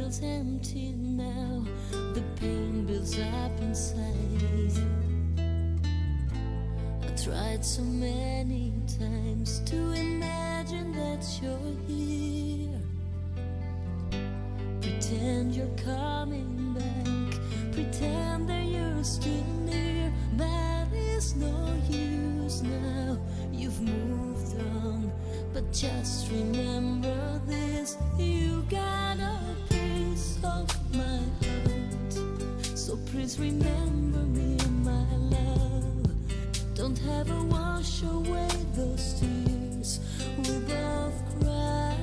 feels empty now. The pain builds up inside. I tried so many times to imagine that you're here. Pretend you're coming back, pretend that you're still near, but it's no use now. You've moved on, but just remember this: you got a piece of my heart. So please remember me, my love. Don't ever wash away those tears we both cried.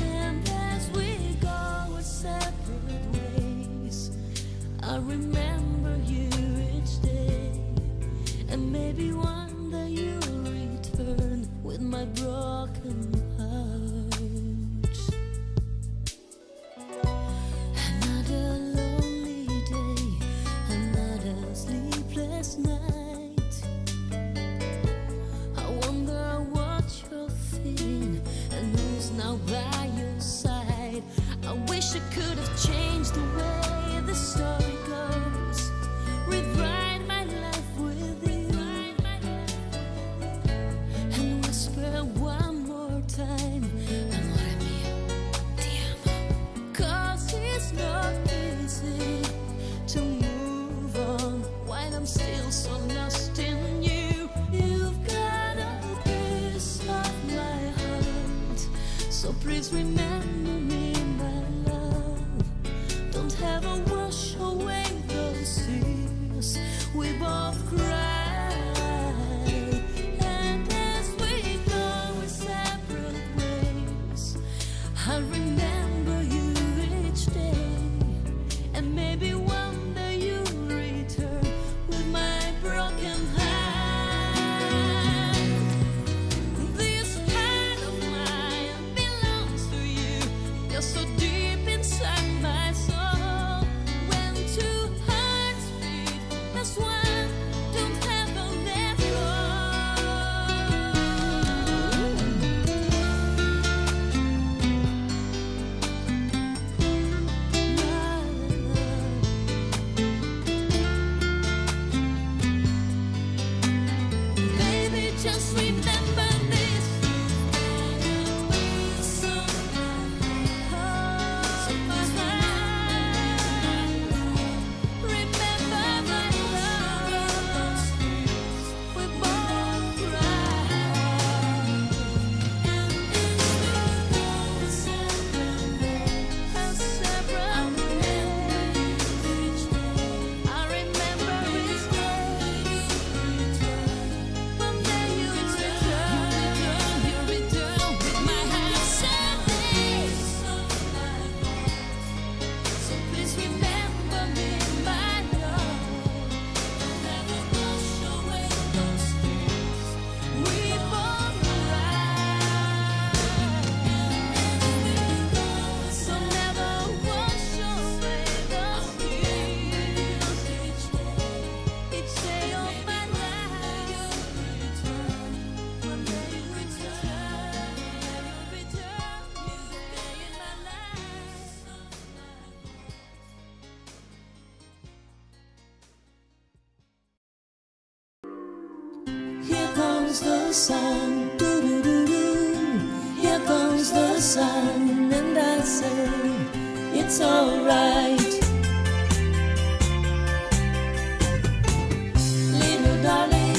And as we go our separate ways, I remember you each day. And maybe one day you'll return with my broken heart. Another lonely day, another sleepless night. I wonder what you're feeling and who's now by your side. I wish I could have changed the way the story goes, rewrite my life with you, and whisper one more time, amore mio, ti amo. 'Cause it's not easy to move on while I'm still so lost in you. You've got a piece of my heart, so please remember me, my love. Don't ever wash away those tears we both cried. And as we go our separate ways, I remember you each day. And maybe one day you'll return with my broken heart. This heart of mine belongs to you. You're so deep inside my soul. When two hearts beat as one, don't ever let go. Baby, just remember this: so remember my love. We both cried. And it's separate ways. I remember each day. One day you return with my heart someday. So please remember me, my love. Never wash away those tears we both cried. So never wash away those tears each day of my life. One day you return, you stay in my life. Here comes the sun, doo-doo-doo-doo. Here comes the sun, and I say it's alright. Little darling,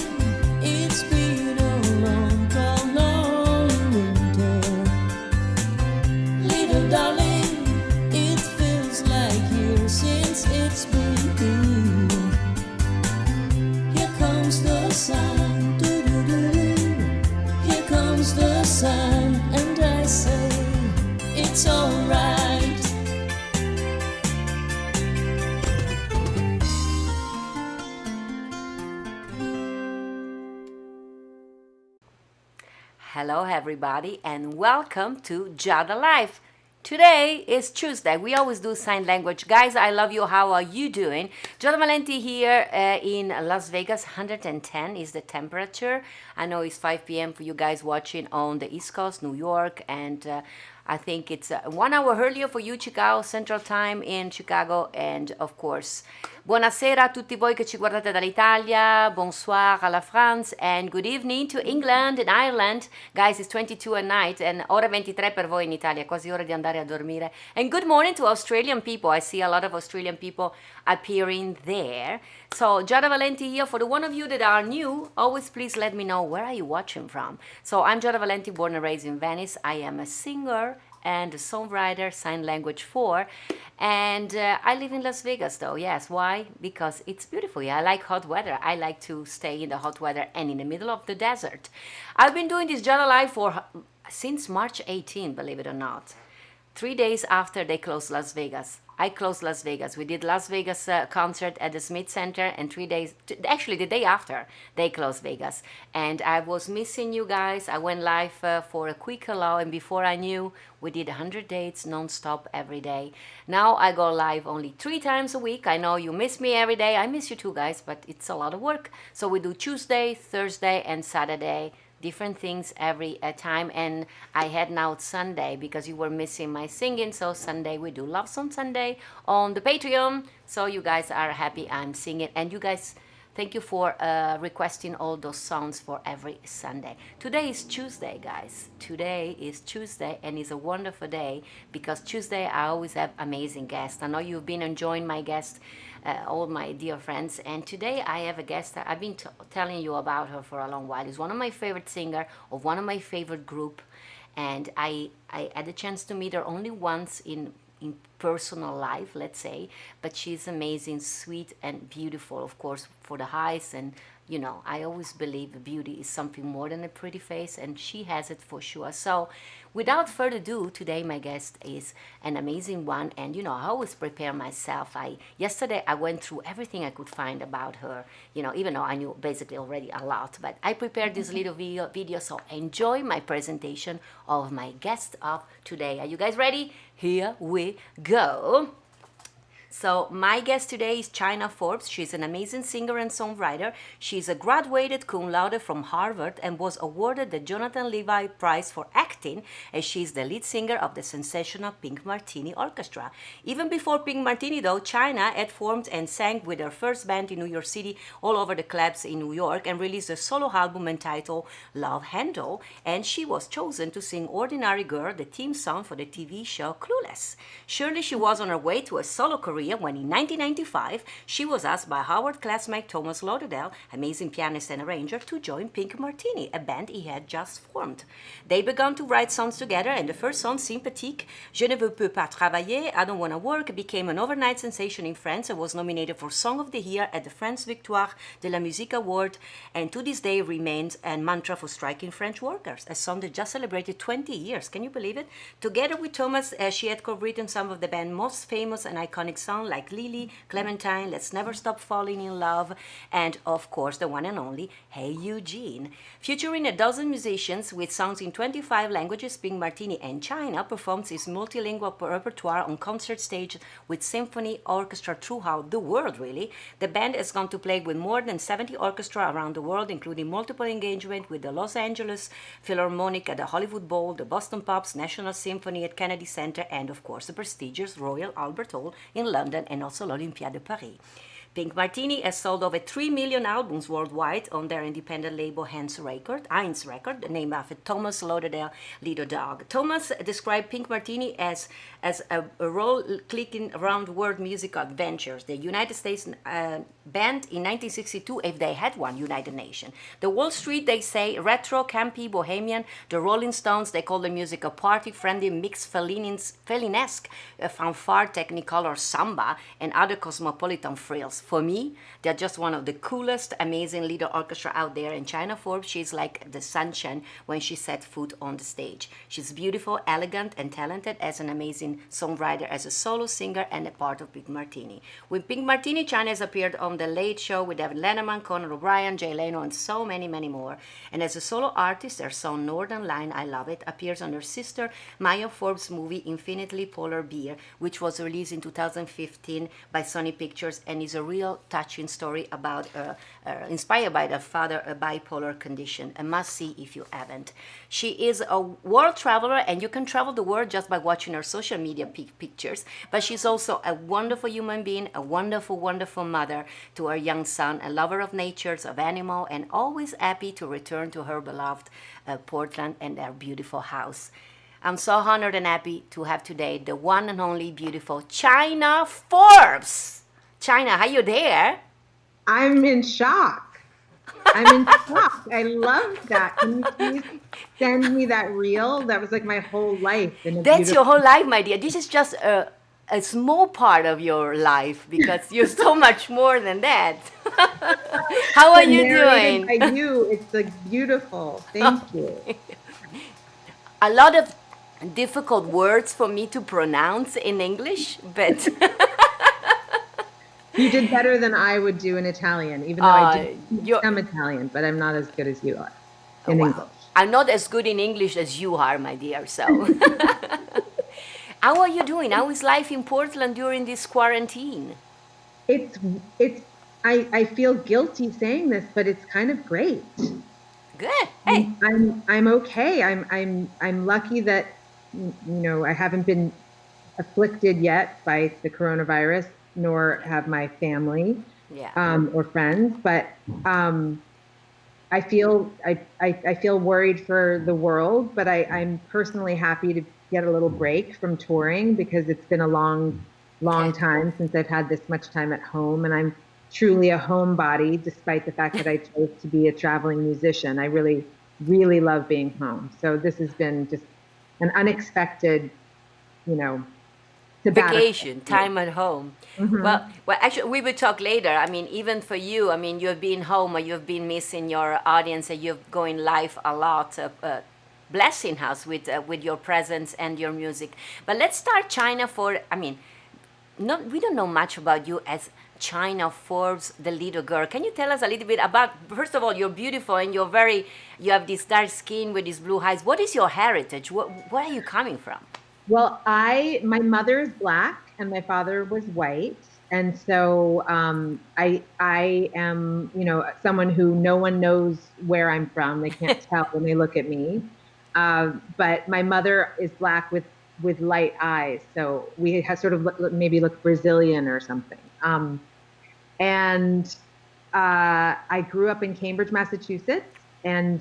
it's been a long, cold, lonely winter. Little darling, it feels like years since it's been here. Here comes the sun, doo-doo-doo-doo. Here comes the sun, and I say it's alright. Hello everybody and welcome to Giada Life. Today is Tuesday. We always do sign language. Guys, I love you. How are you doing? Giada Valenti here in Las Vegas. 110 is the temperature. I know it's 5 p.m. for you guys watching on the East Coast, New York, and I think it's 1 hour earlier for you, Chicago Central Time in Chicago. And of course, buonasera a tutti voi che ci guardate dall'Italia, bonsoir à la France, and good evening to England and Ireland. Guys, it's 22 at night, and ora 23 per voi in Italia, quasi ora di andare a dormire. And good morning to Australian people. I see a lot of Australian people appearing there. So, Giada Valenti here. For the one of you that are new, always please let me know where are you watching from. So, I'm Giada Valenti, born and raised in Venice. I am a singer and a songwriter, sign language 4, and I live in Las Vegas though. Yes, why? Because it's beautiful. Yeah, I like hot weather. I like to stay in the hot weather and in the middle of the desert. I've been doing this Giada Live since March 18, believe it or not. 3 days after they closed Las Vegas. I closed Las Vegas. We did Las Vegas concert at the Smith Center, and 3 days, actually the day after, they closed Vegas. And I was missing you guys. I went live for a quick hello, and before I knew, we did 100 dates non-stop every day. Now I go live only 3 times a week. I know you miss me every day. I miss you too, guys, but it's a lot of work. So we do Tuesday, Thursday, and Saturday. Different things every time, and I had now Sunday because you were missing my singing. So Sunday we do Love Song Sunday on the Patreon, so you guys are happy I'm singing, and you guys, thank you for requesting all those songs for every Sunday. Today is Tuesday, guys. Today is Tuesday, and it's a wonderful day because Tuesday I always have amazing guests. I know you've been enjoying my guests, all my dear friends, and today I have a guest. I've been telling you about her for a long while. She's one of my favorite singers of one of my favorite group, and I had a chance to meet her only once in personal life, let's say, but she's amazing, sweet, and beautiful, of course, for the highs. And you know, I always believe beauty is something more than a pretty face, and she has it for sure. So without further ado, today my guest is an amazing one, and you know, I always prepare myself. Yesterday I went through everything I could find about her, you know, even though I knew basically already a lot, but I prepared this little video, so enjoy my presentation of my guest of today. Are you guys ready? Here we go. So my guest today is China Forbes. She's an amazing singer and songwriter. She's a graduated cum laude from Harvard and was awarded the Jonathan Levi Prize for Acting, as she's the lead singer of the sensational Pink Martini Orchestra. Even before Pink Martini though, China had formed and sang with her first band in New York City, all over the clubs in New York, and released a solo album entitled Love Handle, and she was chosen to sing Ordinary Girl, the theme song for the TV show Clueless. Surely she was on her way to a solo career when in 1995 she was asked by Howard classmate Thomas Lauderdale, amazing pianist and arranger, to join Pink Martini, a band he had just formed. They began to write songs together, and the first song, Sympathique, Je ne veux pas travailler, I don't wanna work, became an overnight sensation in France and was nominated for Song of the Year at the France Victoire de la Musique Award, and to this day remains a mantra for striking French workers, a song that just celebrated 20 years. Can you believe it? Together with Thomas, she had co-written some of the band's most famous and iconic songs like Lily, Clementine, Let's Never Stop Falling in Love, and of course the one and only Hey Eugene. Featuring a dozen musicians with songs in 25 languages, Pink Martini and China performs his multilingual repertoire on concert stage with symphony orchestra throughout the world, really. The band has gone to play with more than 70 orchestras around the world, including multiple engagements with the Los Angeles Philharmonic at the Hollywood Bowl, the Boston Pops National Symphony at Kennedy Center, and of course the prestigious Royal Albert Hall in London, and also l'Olympiade de Paris. Pink Martini has sold over 3 million albums worldwide on their independent label Heinz Record, named after Thomas Lauderdale, leader dog. Thomas described Pink Martini as a role-clicking around world musical adventures. The United States band in 1962, if they had one, United Nation. The Wall Street, they say, retro, campy, bohemian. The Rolling Stones, they call the music a party-friendly, mixed Fellini-esque, fanfare, technicolor, samba, and other cosmopolitan frills. For me, they're just one of the coolest, amazing leader orchestra out there. And China Forbes, she's like the sunshine when she set foot on the stage. She's beautiful, elegant, and talented as an amazing songwriter, as a solo singer, and a part of Pink Martini. With Pink Martini, China has appeared on The Late Show with David Letterman, Conan O'Brien, Jay Leno, and so many, many more. And as a solo artist, her song Northern Line, I Love It, appears on her sister Maya Forbes' movie Infinitely Polar Bear, which was released in 2015 by Sony Pictures and is a real touching story about, inspired by the father, a bipolar condition. A must see if you haven't. She is a world traveler, and you can travel the world just by watching her social media pictures. But she's also a wonderful human being, a wonderful, wonderful mother to her young son, a lover of nature, of animal, and always happy to return to her beloved Portland and their beautiful house. I'm so honored and happy to have today the one and only beautiful China Forbes. China, are you there? I'm in shock. I'm in shock. I love that. Can you please send me that reel? That was like my whole life. That's your whole life, my dear. This is just a small part of your life because you're so much more than that. How are you doing? By you, it's like beautiful. Thank you. A lot of difficult words for me to pronounce in English, but you did better than I would do in Italian, even though I do some Italian, but I'm not as good as you are in English. I'm not as good in English as you are, my dear. So, how are you doing? How is life in Portland during this quarantine? I feel guilty saying this, but it's kind of great. Good. Hey, I'm okay. I'm lucky that I haven't been afflicted yet by the coronavirus, nor have my family or friends. But I feel worried for the world. But I'm personally happy to get a little break from touring because it's been a long time since I've had this much time at home, and I'm truly a homebody, despite the fact that I chose to be a traveling musician. I really, really love being home. So this has been just an unexpected, vacation, time at home. Mm-hmm. Well, actually, we will talk later. I mean, even for you, I mean, you've been home or you've been missing your audience and you're going live a lot, blessing us with your presence and your music. But let's start China we don't know much about you as China Forbes, the little girl. Can you tell us a little bit about, first of all, you're beautiful and you have this dark skin with these blue eyes. What is your heritage? Where are you coming from? Well, my mother is black and my father was white. And so I am, someone who no one knows where I'm from. They can't tell when they look at me. But my mother is black with light eyes. So we have sort of maybe look Brazilian or something. And I grew up in Cambridge, Massachusetts. And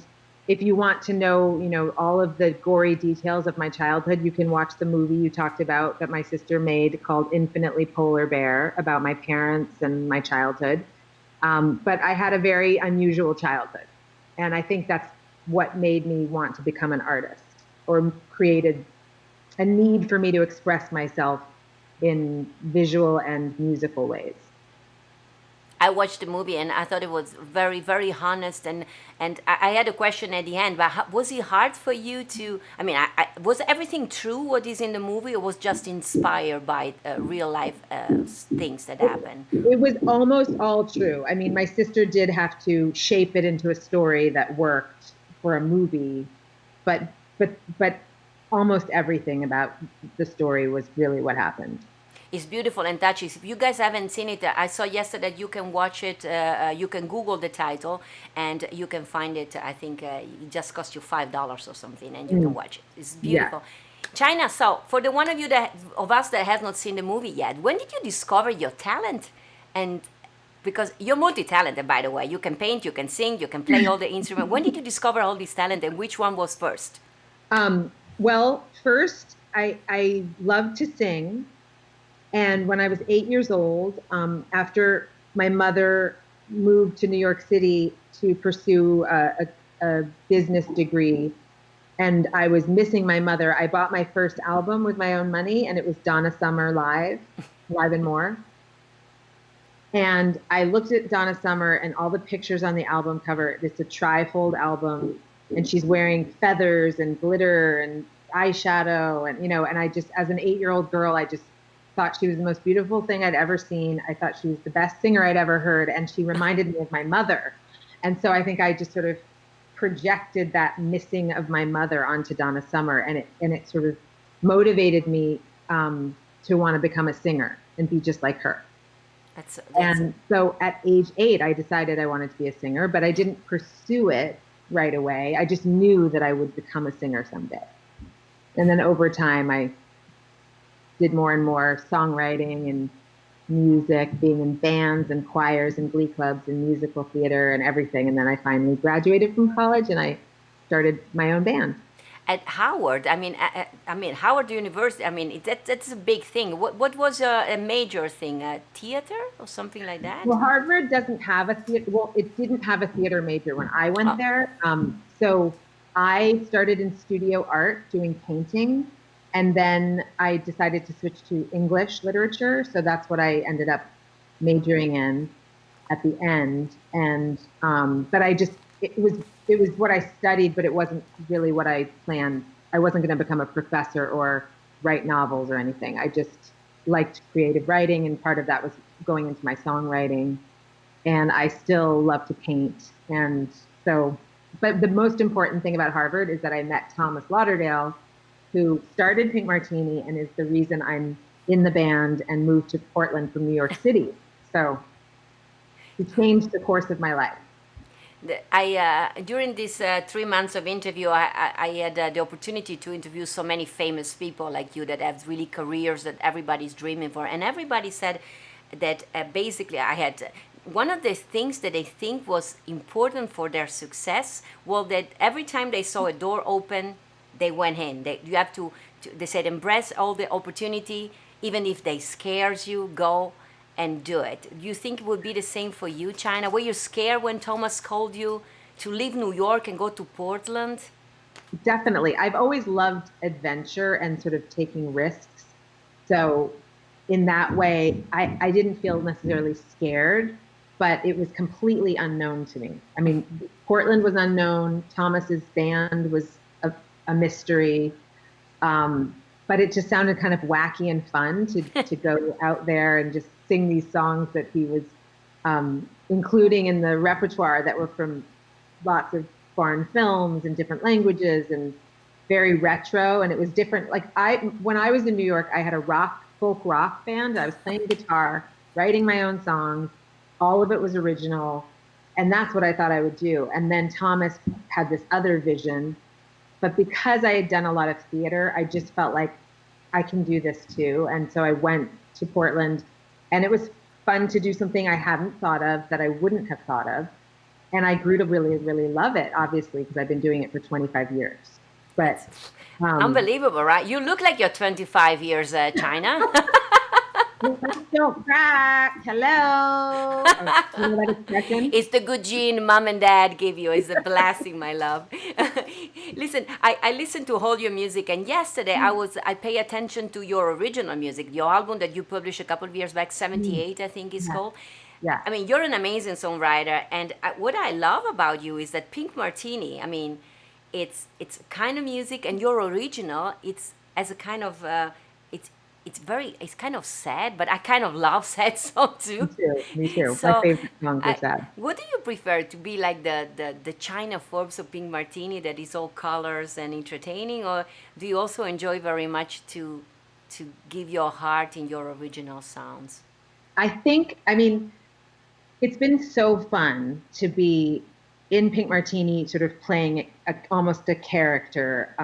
if you want to know, all of the gory details of my childhood, you can watch the movie you talked about that my sister made called Infinitely Polar Bear about my parents and my childhood. But I had a very unusual childhood. And I think that's what made me want to become an artist or created a need for me to express myself in visual and musical ways. I watched the movie and I thought it was very, very honest. And I had a question at the end, but was it hard for you to, was everything true what is in the movie, or was just inspired by real life things that happened? It was almost all true. I mean, my sister did have to shape it into a story that worked for a movie, but almost everything about the story was really what happened. It's beautiful and touching. If you guys haven't seen it, I saw yesterday that you can watch it. You can Google the title and you can find it. I think it just costs you $5 or something, and you can watch it. It's beautiful. Yeah. China. So for the one of us that has not seen the movie yet, when did you discover your talent? And because you're multi-talented, by the way, you can paint, you can sing, you can play all the instruments. When did you discover all this talent, and which one was first? Well, first I love to sing. And when I was 8 years old, after my mother moved to New York City to pursue a business degree, and I was missing my mother, I bought my first album with my own money, and it was Donna Summer Live and More. And I looked at Donna Summer and all the pictures on the album cover. It's a trifold album, and she's wearing feathers and glitter and eyeshadow, and I just, as an 8-year-old girl, I just thought she was the most beautiful thing I'd ever seen. I thought she was the best singer I'd ever heard, and she reminded me of my mother. And so I think I just sort of projected that missing of my mother onto Donna Summer, and it sort of motivated me to want to become a singer and be just like her. That's And so at age 8, I decided I wanted to be a singer, but I didn't pursue it right away. I just knew that I would become a singer someday. And then over time, I did more and more songwriting and music, being in bands and choirs and glee clubs and musical theater and everything. And then I finally graduated from college and I started my own band. at Howard. I mean Howard University. I mean that's a big thing. What was a major thing? Theater or something like that? Well, Harvard doesn't have a theater. Well, it didn't have a theater major when I went Oh, there. So I started in studio art doing painting, and then I decided to switch to English literature. So that's what I ended up majoring in at the end. And but it was what I studied, but it wasn't really what I planned. I wasn't going to become a professor or write novels or anything. I just liked creative writing, and part of that was going into my songwriting. And I still love to paint. And so, but the most important thing about Harvard is that I met Thomas Lauderdale, who started Pink Martini and is the reason I'm in the band and moved to Portland from New York City. So he changed the course of my life. I during these 3 months of interview, I had the opportunity to interview so many famous people like you that have really careers that everybody's dreaming for, and everybody said that basically I had one of the things that they think was important for their success was that every time they saw a door open, they went in. You have they said embrace all the opportunity, even if they scares you, go and do it. Do you think it would be the same for you, China? Were you scared when Thomas called you to leave New York and go to Portland? Definitely. I've always loved adventure and sort of taking risks. So in that way, I didn't feel necessarily scared, but it was completely unknown to me. I mean, Portland was unknown. Thomas's band was a mystery. But it just sounded kind of wacky and fun to go out there and just sing these songs that he was including in the repertoire that were from lots of foreign films and different languages and very retro. And it was different. Like when I was in New York, I had a folk rock band. I was playing guitar, writing my own songs. All of it was original. And that's what I thought I would do. And then Thomas had this other vision. But because I had done a lot of theater, I just felt like I can do this too. And so I went to Portland, and it was fun to do something I hadn't thought of, that I wouldn't have thought of. And I grew to really, really love it, obviously, because I've been doing it for 25 years. But unbelievable, right? You look like you're 25 years, China. Don't crack. Hello. You know that expression? It's the good gene mom and dad give you. It's a blessing, my love. Listen, I listened to all your music, and yesterday I pay attention to your original music, your album that you published a couple of years back, 78, I think it's called. Yeah. I mean, you're an amazing songwriter, and what I love about you is that Pink Martini, I mean, it's kind of music, and your original, it's as a kind of it's kind of sad, but I kind of love sad songs too. Me too. So My favorite songs are sad. what do you prefer, to be like the China Forbes of Pink Martini that is all colors and entertaining, or do you also enjoy very much to give your heart in your original sounds? I mean, it's been so fun to be in Pink Martini, sort of playing almost a character,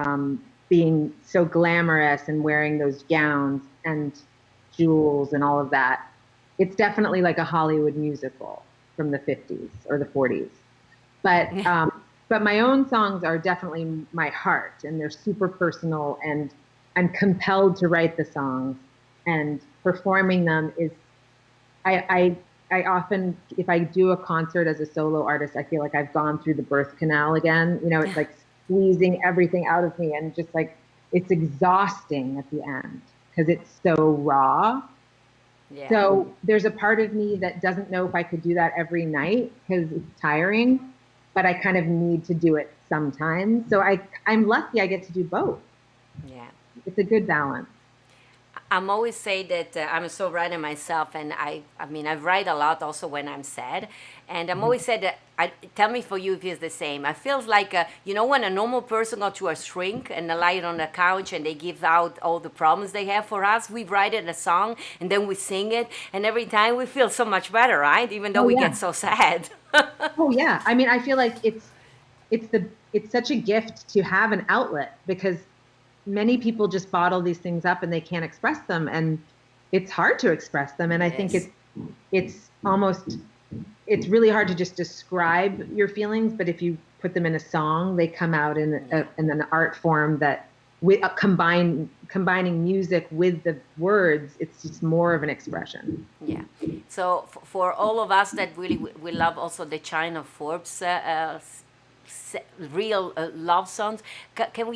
being so glamorous and wearing those gowns and jewels and all of that. It's definitely like a Hollywood musical from the 50s or the 40s. But my own songs are definitely my heart, and they're super personal, and I'm compelled to write the songs, and performing them is, I often, if I do a concert as a solo artist, I feel like I've gone through the birth canal again. You know, it's like squeezing everything out of me, and just like, it's exhausting at the end because it's so raw. Yeah. So there's a part of me that doesn't know if I could do that every night because it's tiring, but I kind of need to do it sometimes. So I'm lucky I get to do both. Yeah. It's a good balance. I'm always say that I'm a songwriter myself, and I mean, I write a lot also when I'm sad, and I'm always said that. Tell me for you if it's the same. I feels like you know when a normal person go to a shrink and they lie on the couch and they give out all the problems they have for us. We write it a song and then we sing it, and every time we feel so much better, right? Even though Oh we yeah. get so sad. Oh yeah. I mean, I feel like it's such a gift to have an outlet because many people just bottle these things up and they can't express them, and it's hard to express them. And I think Yes. it's almost it's really hard to just describe your feelings, but if you put them in a song, they come out in an art form that with combining music with the words, it's just more of an expression. Yeah. So for all of us that really we love also the China Forbes real love songs, can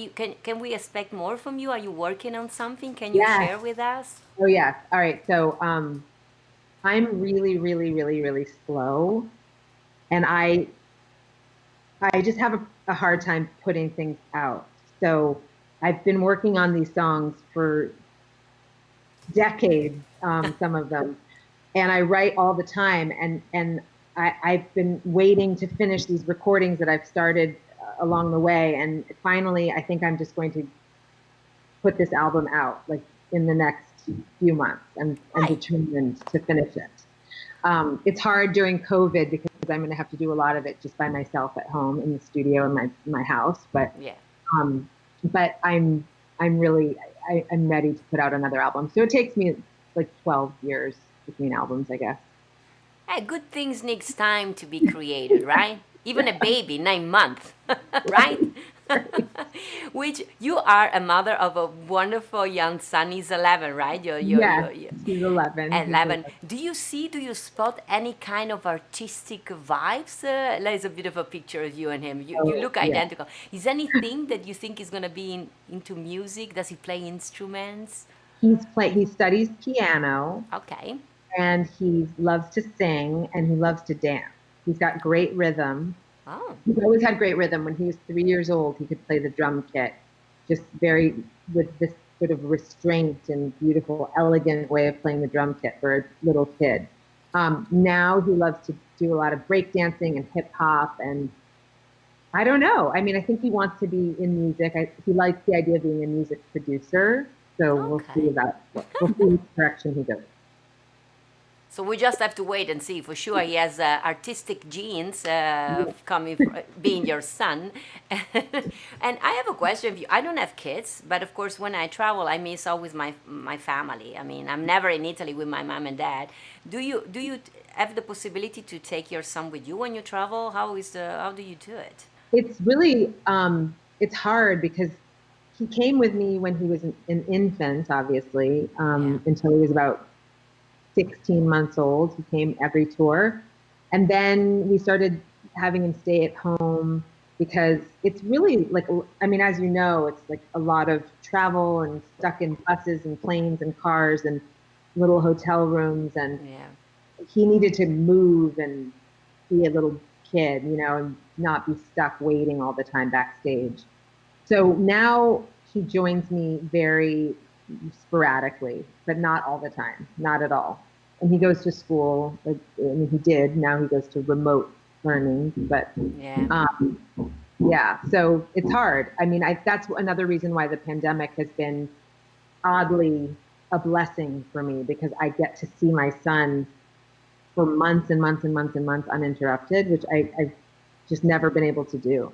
we expect more from you? Are you working on something? Can you Yes. share with us? Oh yes. All right. So I'm really, really, really, really slow, and I just have a hard time putting things out. So I've been working on these songs for decades, some of them, and I write all the time. And I've been waiting to finish these recordings that I've started along the way. And finally, I think I'm just going to put this album out like in the next few months. I'm Right. determined to finish it. It's hard during COVID because I'm going to have to do a lot of it just by myself at home in the studio in my house. Yeah. Um, but I'm really I'm ready to put out another album. So it takes me like 12 years between albums, I guess. Hey, good things needs time to be created, right? Even a baby, 9 months, right? Which you are a mother of a wonderful young son. He's 11, right? Yes, he's 11. He's 11. 11. Do you spot any kind of artistic vibes? There's a bit of a picture of you and him. You So look yeah, identical. Is anything that you think is going to be into music? Does he play instruments? he studies piano, Okay. and he loves to sing, and he loves to dance. He's got great rhythm. Oh, He's always had great rhythm. When he was 3 years old, he could play the drum kit, just very with this sort of restraint and beautiful, elegant way of playing the drum kit for a little kid. Now he loves to do a lot of breakdancing and hip hop, and I don't know. I mean, I think he wants to be in music. He likes the idea of being a music producer. So okay. we'll see which direction he goes. So we just have to wait and see. For sure, he has artistic genes coming from being your son. And I have a question for you. I don't have kids, but of course, when I travel, I miss always my family. I mean, I'm never in Italy with my mom and dad. Do you have the possibility to take your son with you when you travel? How do you do it? It's really it's hard because he came with me when he was an infant, obviously, Yeah. until he was about 16 months old. He came every tour. And then we started having him stay at home because it's really like, I mean, as you know, it's like a lot of travel and stuck in buses and planes and cars and little hotel rooms. And Yeah. he needed to move and be a little kid, and not be stuck waiting all the time backstage. So now he joins me very sporadically, but not all the time, not at all. And he goes to school. I mean, he did. Now he goes to remote learning, but Yeah. um, yeah. So it's hard. I mean, that's another reason why the pandemic has been oddly a blessing for me because I get to see my son for months and months and months and months uninterrupted, which I've just never been able to do.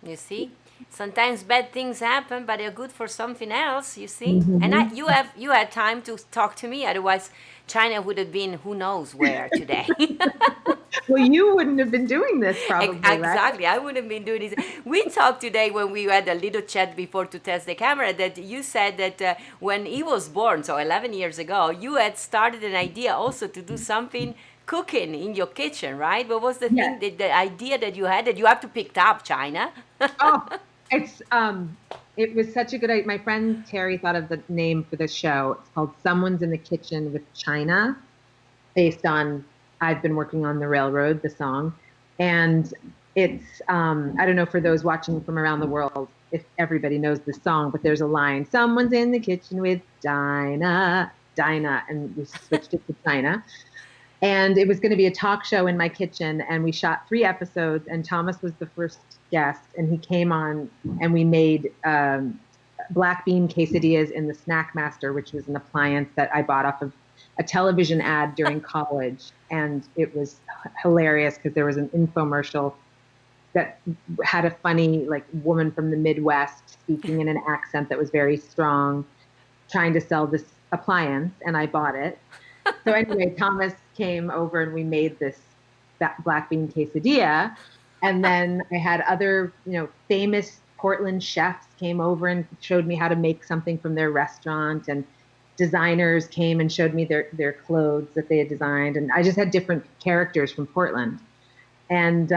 You see, sometimes bad things happen, but they're good for something else. You see, and Mhm. you had time to talk to me. Otherwise, China would have been who knows where today. Well, you wouldn't have been doing this probably, right? Exactly, I wouldn't be doing this. We talked today when we had a little chat before to test the camera that you said that when he was born, so 11 years ago, you had started an idea also to do something cooking in your kitchen, right? What was the thing Yes. that the idea that you had that you have to pick up, China? Oh, it's it was such a good idea. My friend Terry thought of the name for the show. It's called Someone's in the Kitchen with China, based on I've been working on the railroad, the song. And it's I don't know for those watching from around the world, if everybody knows the song, but there's a line, someone's in the kitchen with Dinah, and we switched it to China. And it was going to be a talk show in my kitchen, and we shot 3 episodes, and Thomas was the first guest, and he came on, and we made black bean quesadillas in the Snack Master, which was an appliance that I bought off of a television ad during college. And it was hilarious because there was an infomercial that had a funny like woman from the Midwest speaking in an accent that was very strong, trying to sell this appliance, and I bought it. So anyway, Thomas came over and we made this black bean quesadilla. And then I had other, famous Portland chefs came over and showed me how to make something from their restaurant, and designers came and showed me their clothes that they had designed. And I just had different characters from Portland. And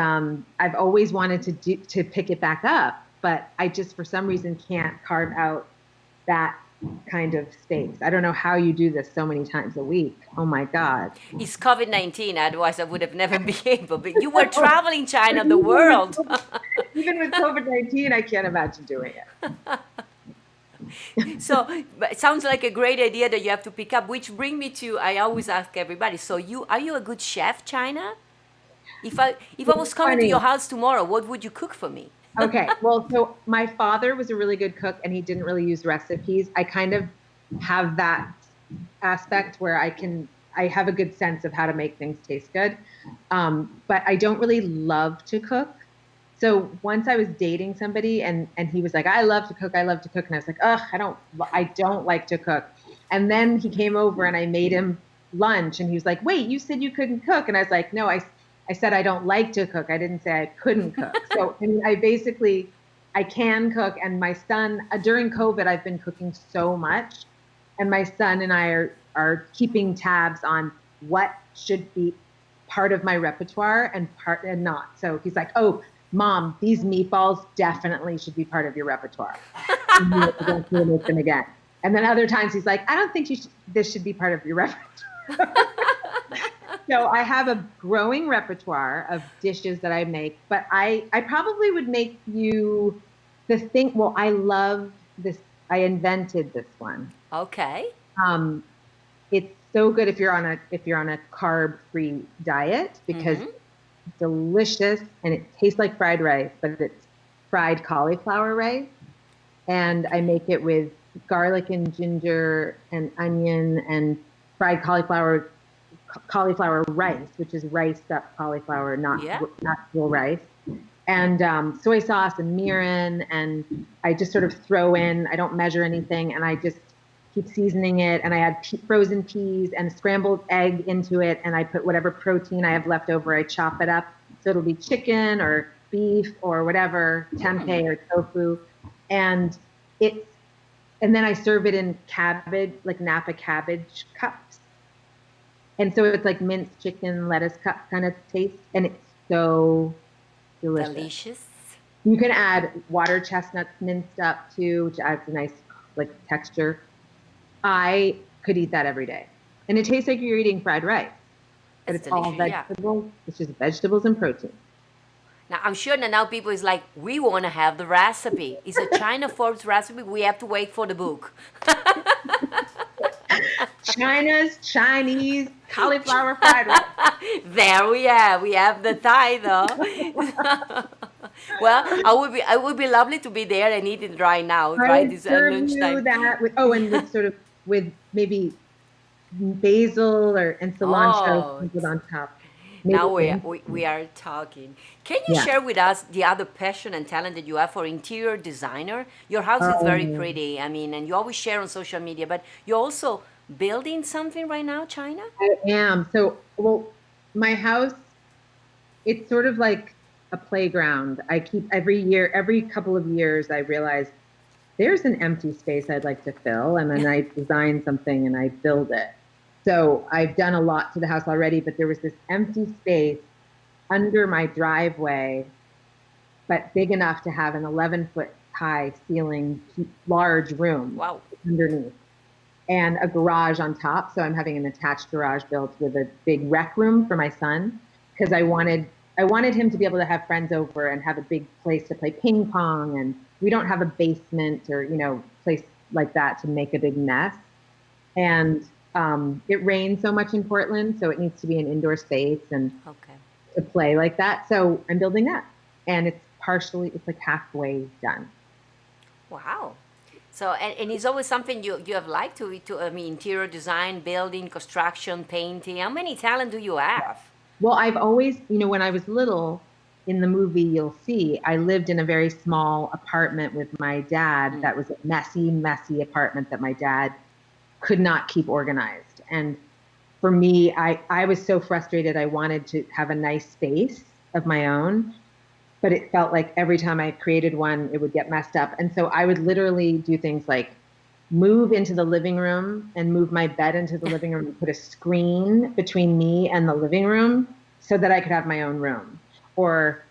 I've always wanted to pick it back up, but I just, for some reason, can't carve out that kind of space. I don't know how you do this so many times a week. Oh my God. It's COVID-19, otherwise I would have never been able. But you were traveling China, the world. Even with COVID-19, I can't imagine doing it. So it sounds like a great idea that you have to pick up, which bring me to, I always ask everybody, so are you a good chef, China? If I was coming to your house tomorrow, what would you cook for me? Okay. Well, so my father was a really good cook, and he didn't really use recipes. I kind of have that aspect where I have a good sense of how to make things taste good. But I don't really love to cook. So once I was dating somebody and he was like, I love to cook. And I was like, ugh, I don't like to cook. And then he came over and I made him lunch, and he was like, wait, you said you couldn't cook. And I was like, no, I said I don't like to cook. I didn't say I couldn't cook. So I can cook. And my son, during COVID, I've been cooking so much. And my son and I are keeping tabs on what should be part of my repertoire and not. So he's like, oh, Mom, these meatballs definitely should be part of your repertoire. And you have to go through and make them again. And then other times he's like, I don't think this should be part of your repertoire. So I have a growing repertoire of dishes that I make, but I probably would make you I love this. I invented this one. Okay. It's so good if you're on a carb-free diet, because it's delicious and it tastes like fried rice, but it's fried cauliflower rice. And I make it with garlic and ginger and onion and fried cauliflower rice, which is riced up cauliflower, not real rice, and soy sauce and mirin, and I just sort of throw in, I don't measure anything, and I just keep seasoning it, and I add frozen peas and scrambled egg into it, and I put whatever protein I have left over, I chop it up, so it'll be chicken or beef or whatever, tempeh or tofu, and then I serve it in cabbage, like Napa cabbage cups. And so it's like minced chicken, lettuce cup kind of taste. And it's so delicious. You can add water chestnuts minced up too, which adds a nice like texture. I could eat that every day. And it tastes like you're eating fried rice. But it's all vegetables. Yeah. It's just vegetables and protein. Now, I'm sure that now people is like, we want to have the recipe. It's a China Forbes recipe. We have to wait for the book. China's Chinese cauliflower fried rice. There we have. We have the Thai though. Well, I would be lovely to be there and eat it right now. Right, this lunchtime. With maybe basil and cilantro put on top. Maybe. Now we are talking. Can you share with us the other passion and talent that you have for interior designer? Your house is very pretty. I mean, and you always share on social media, but you're also building something right now, China? I am. So, my house, it's sort of like a playground. I keep every couple of years, I realize there's an empty space I'd like to fill, and then I design something and I build it. So I've done a lot to the house already, but there was this empty space under my driveway, but big enough to have an 11-foot high ceiling, large room underneath, and a garage on top. So I'm having an attached garage built with a big rec room for my son, because I wanted him to be able to have friends over and have a big place to play ping pong and we don't have a basement or, place like that to make a big mess. And it rains so much in Portland, so it needs to be an indoor space and Okay. to play like that. So I'm building that. And it's like halfway done. Wow. So, and it's always something you have liked I mean, interior design, building, construction, painting. How many talent do you have? Well, I've always, when I was little, in the movie, you'll see, I lived in a very small apartment with my dad. That was a messy, messy apartment that my dad could not keep organized. And for me, I was so frustrated. I wanted to have a nice space of my own, but it felt like every time I created one, it would get messed up. And so I would literally do things like move into the living room and move my bed into the living room and put a screen between me and the living room so that I could have my own room, or,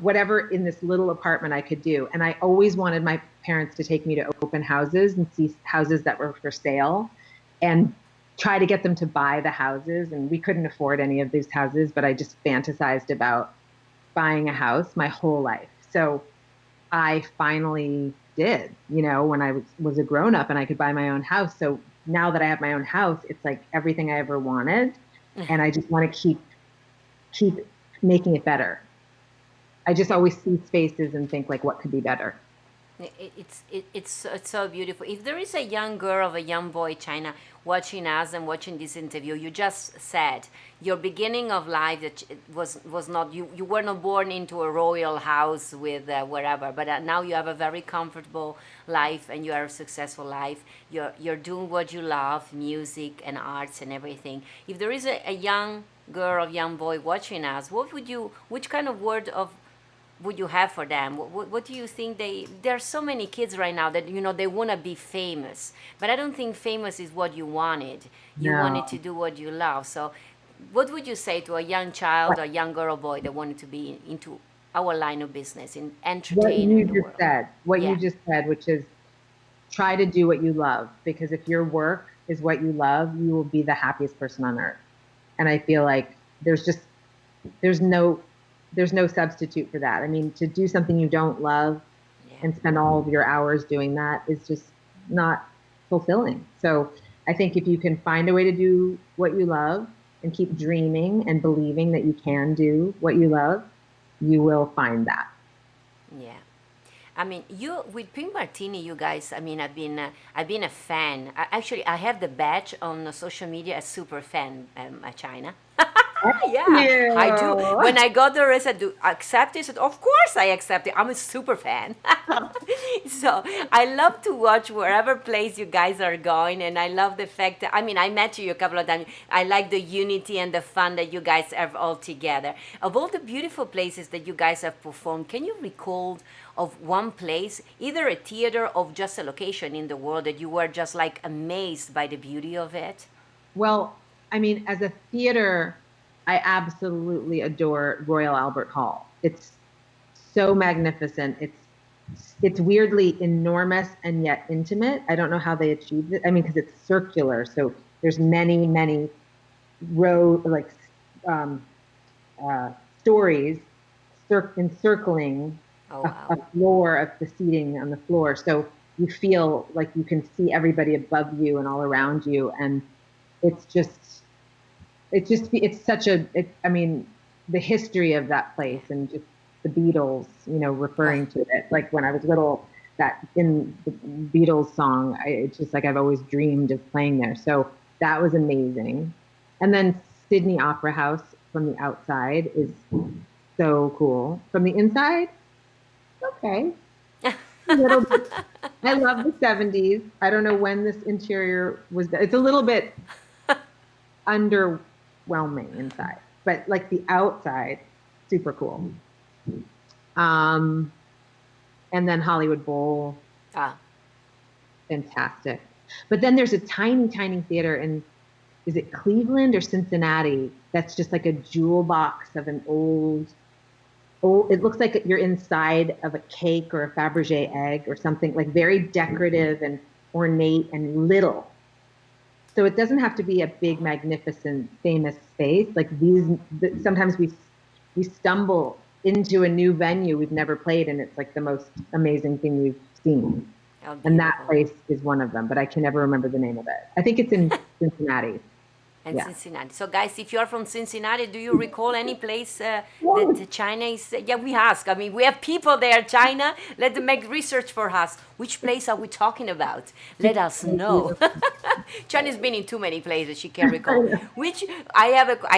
whatever in this little apartment I could do. And I always wanted my parents to take me to open houses and see houses that were for sale and try to get them to buy the houses. And we couldn't afford any of these houses, but I just fantasized about buying a house my whole life. So I finally did, when I was a grown up and I could buy my own house. So now that I have my own house, it's like everything I ever wanted. And I just want to keep making it better. I just always see spaces and think like, what could be better? It's so beautiful. If there is a young girl or a young boy, China, watching us and watching this interview, you just said your beginning of life that was not you were not born into a royal house with wherever, but now you have a very comfortable life and you are a successful life. You're doing what you love, music and arts and everything. If there is a young girl or young boy watching us, which kind of word of would you have for them? What do you think there are so many kids right now that, they want to be famous, but I don't think famous is what you wanted. You wanted to do what you love. So what would you say to a young child or young girl or boy that wanted to be into our line of business, in entertaining the world? What you just said, which is try to do what you love, because if your work is what you love, you will be the happiest person on earth. And I feel like there's no substitute for that. I mean, to do something you don't love and spend all of your hours doing that is just not fulfilling. So I think if you can find a way to do what you love and keep dreaming and believing that you can do what you love, you will find that. Yeah. I mean, you with Pink Martini, you guys. I mean, I've been a fan. Actually, I have the badge on social media, a super fan, China. Yeah, I do. When I got the rest, I do accept it. Of course, I accept it. I'm a super fan. So I love to watch wherever place you guys are going, and I love the fact that I met you a couple of times. I like the unity and the fun that you guys have all together. Of all the beautiful places that you guys have performed, can you recall of one place, either a theater or just a location in the world that you were just like amazed by the beauty of it? Well, as a theater, I absolutely adore Royal Albert Hall. It's so magnificent. It's weirdly enormous and yet intimate. I don't know how they achieved it. Because it's circular, so there's many, many stories encircling a floor of the seating on the floor. So you feel like you can see everybody above you and all around you, and the history of that place and just the Beatles, referring to it. Like when I was little, that in the Beatles song, it's just like I've always dreamed of playing there. So that was amazing. And then Sydney Opera House from the outside is so cool. From the inside, okay. A little bit. I love the 70s. I don't know when this interior was. It's a little bit underwhelming inside, but like the outside, super cool. And then Hollywood Bowl, fantastic. But then there's a tiny, tiny theater in, is it Cleveland or Cincinnati? That's just like a jewel box of an old. It looks like you're inside of a cake or a Fabergé egg or something, like very decorative and ornate and little. So it doesn't have to be a big, magnificent, famous space. Like sometimes we stumble into a new venue we've never played, and it's like the most amazing thing we've seen. Oh, And that beautiful. place is one of them, but I can never remember the name of it. I think it's in Cincinnati. And Yeah. Cincinnati. So, guys, if you're from Cincinnati, do you recall any place Well, that China is? Yeah, we ask. I mean, we have people there, China. Let them make research for us. Which place are we talking about? Let us know. China's been in too many places she can recall. Which I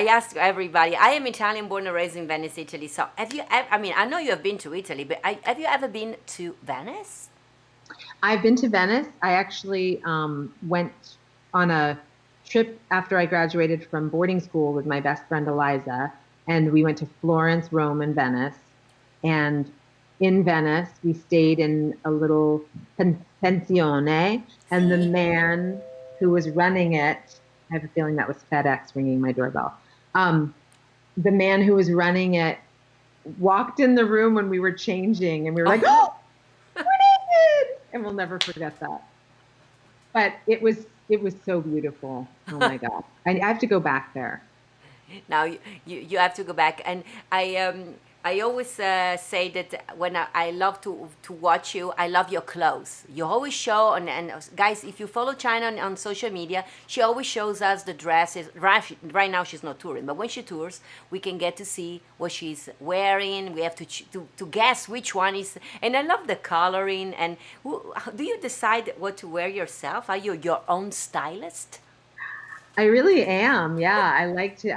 ask everybody. I am Italian, born and raised in Venice, Italy. So, I mean, I know you have been to Italy, but have you ever been to Venice? I've been to Venice. I actually went on a trip after I graduated from boarding school with my best friend Eliza, and we went to Florence, Rome, and Venice. And in Venice, we stayed in a little pensione, and the man who was running it, I have a feeling that was FedEx ringing my doorbell. The man who was running it walked in the room when we were changing, and we were like, "Oh, we're naked!" And we'll never forget that. But it was so beautiful. Oh my God. I have to go back there. Now you have to go back, and I always say that when I love to watch you, I love your clothes. You always show, and guys, if you follow China on social media, she always shows us the dresses. Right now she's not touring, but when she tours, we can get to see what she's wearing. We have to guess which one is, and I love the coloring. And do you decide what to wear yourself? Are you your own stylist? I really am. Yeah, I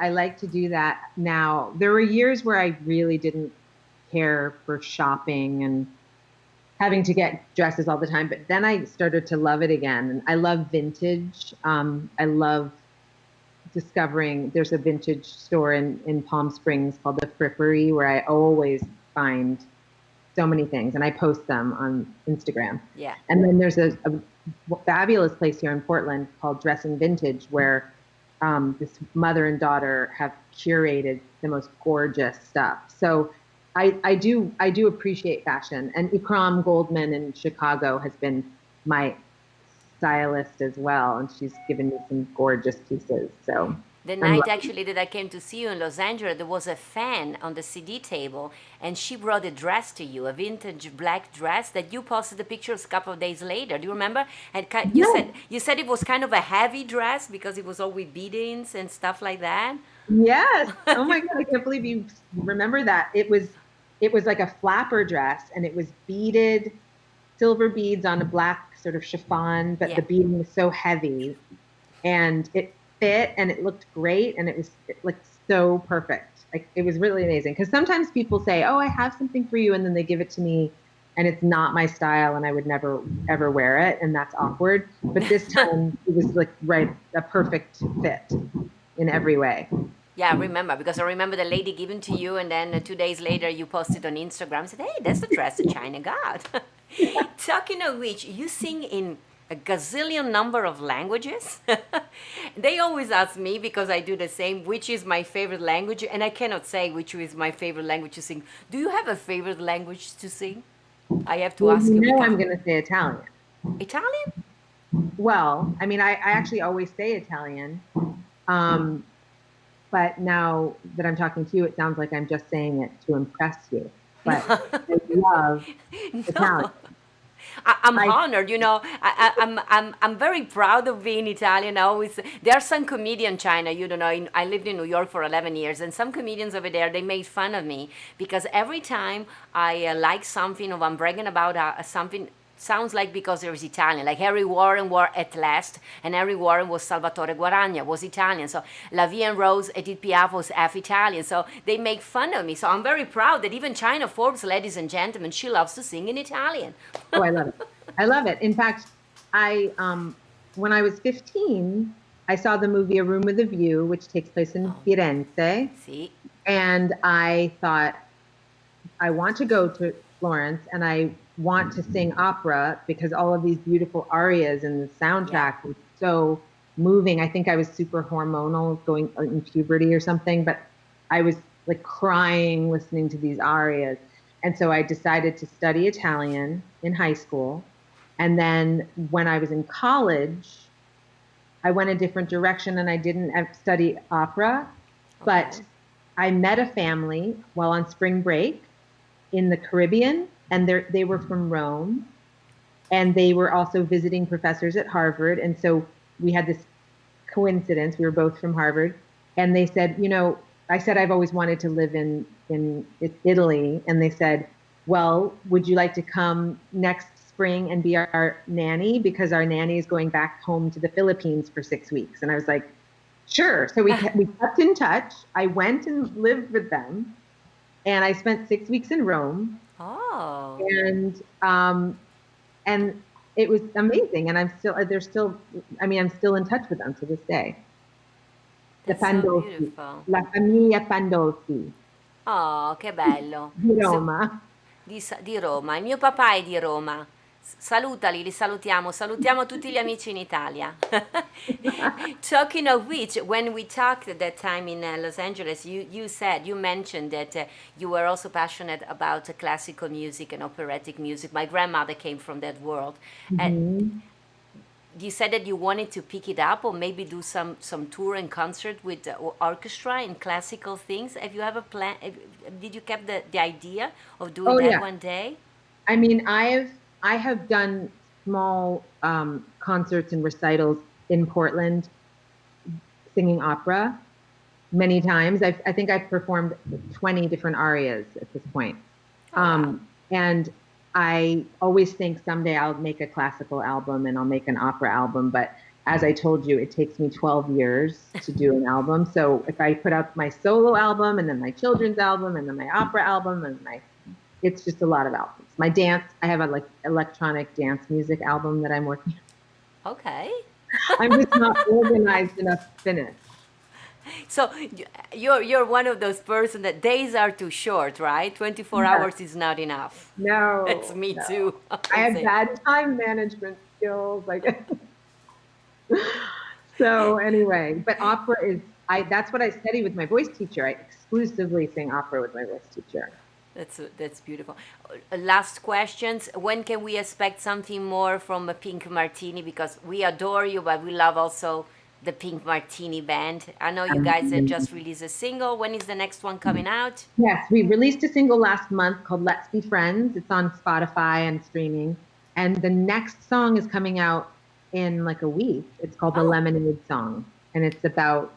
like to do that now. There were years where I really didn't care for shopping and having to get dresses all the time, but then I started to love it again. And I love vintage. I love discovering there's a vintage store in Palm Springs called the Frippery where I always find so many things, and I post them on Instagram. Yeah. And then there's a fabulous place here in Portland called Dressing Vintage where this mother and daughter have curated the most gorgeous stuff. So I do appreciate fashion, and Ikram Goldman in Chicago has been my stylist as well, and she's given me some gorgeous pieces. So the night actually that I came to see you in Los Angeles, there was a fan on the CD table, and she brought a dress to you, a vintage black dress that you posted the pictures a couple of days later. Do you remember? And you said it was kind of a heavy dress because it was all with beadings and stuff like that. Yes. Oh my God, I can't believe you remember that. It was like a flapper dress, and it was beaded, silver beads on a black sort of chiffon, but the beading was so heavy, and it fit, and it looked great, and it looked so perfect. Like, it was really amazing. Because sometimes people say, "Oh, I have something for you," and then they give it to me, and it's not my style, and I would never ever wear it, and that's awkward. But this time, it was like a perfect fit in every way. Yeah, I remember, because I remember the lady giving to you, and then 2 days later you posted on Instagram and said, "Hey, that's the dress that China got." Talking of which, you sing in a gazillion number of languages. They always ask me, because I do the same, which is my favorite language, and I cannot say which is my favorite language to sing. Do you have a favorite language to sing? I have to ask you. No, I'm going to say Italian. Italian? Well, I mean, I actually always say Italian. But now that I'm talking to you, it sounds like I'm just saying it to impress you. But I love Italian. I'm honored, you know. I'm very proud of being Italian. There are some comedians in China, you don't know. I lived in New York for 11 years, and some comedians over there, they made fun of me because every time I like something, or I'm bragging about something, sounds like because there is Italian. Like Harry Warren wore At Last, and Harry Warren was Salvatore Guaragna, was Italian. So La Vie en Rose, Edith Piaf was half Italian. So they make fun of me. So I'm very proud that even China Forbes, ladies and gentlemen, she loves to sing in Italian. Oh, I love it. I love it. In fact, when I was 15, I saw the movie A Room with a View, which takes place in Firenze. See? And I thought, I want to go to Florence, and I want to sing opera because all of these beautiful arias and the soundtrack was so moving. I think I was super hormonal, going in puberty or something, but I was like crying listening to these arias. And so I decided to study Italian in high school. And then when I was in college, I went a different direction, and I didn't study opera, but I met a family while on spring break in the Caribbean, and they were from Rome, and they were also visiting professors at Harvard. And so we had this coincidence. We were both from Harvard, and they said, I said I've always wanted to live in Italy, and they said, well, would you like to come next spring and be our nanny, because our nanny is going back home to the Philippines for 6 weeks? And I was like, sure. So we kept in touch. I went and lived with them, and I spent 6 weeks in Rome. Oh. And it was amazing. And I'm still in touch with them to this day. That's The so Pandolfi. beautiful. La famiglia Pandolfi Oh, che bello. di Roma. Di Roma. Il mio papà è di Roma. Salutali, li salutiamo. Salutiamo tutti gli amici in Italia. Talking of which, when we talked at that time in Los Angeles, you mentioned that you were also passionate about classical music and operatic music. My grandmother came from that world. And you said that you wanted to pick it up or maybe do some tour and concert with orchestra and classical things. Have you ever planned? Did you keep the idea of doing that one day? I mean, I have done small concerts and recitals in Portland, singing opera many times. I think I've performed 20 different arias at this point. Wow. And I always think someday I'll make a classical album and I'll make an opera album. But as I told you, it takes me 12 years to do an album. So if I put out my solo album and then my children's album and then my opera album and it's just a lot of albums. I have a electronic dance music album that I'm working on. Okay. I'm just not organized enough to finish. So you're one of those person that days are too short, right? 24 hours is not enough. No. It's me too. I have bad time management skills. So anyway, but opera that's what I study with my voice teacher. I exclusively sing opera with my voice teacher. That's beautiful. Last questions. When can we expect something more from a Pink Martini? Because we adore you, but we love also the Pink Martini band. I know you guys had just released a single. When is the next one coming out? Yes, we released a single last month called Let's Be Friends. It's on Spotify and streaming. And the next song is coming out in like a week. It's called the Lemonade Song. And it's about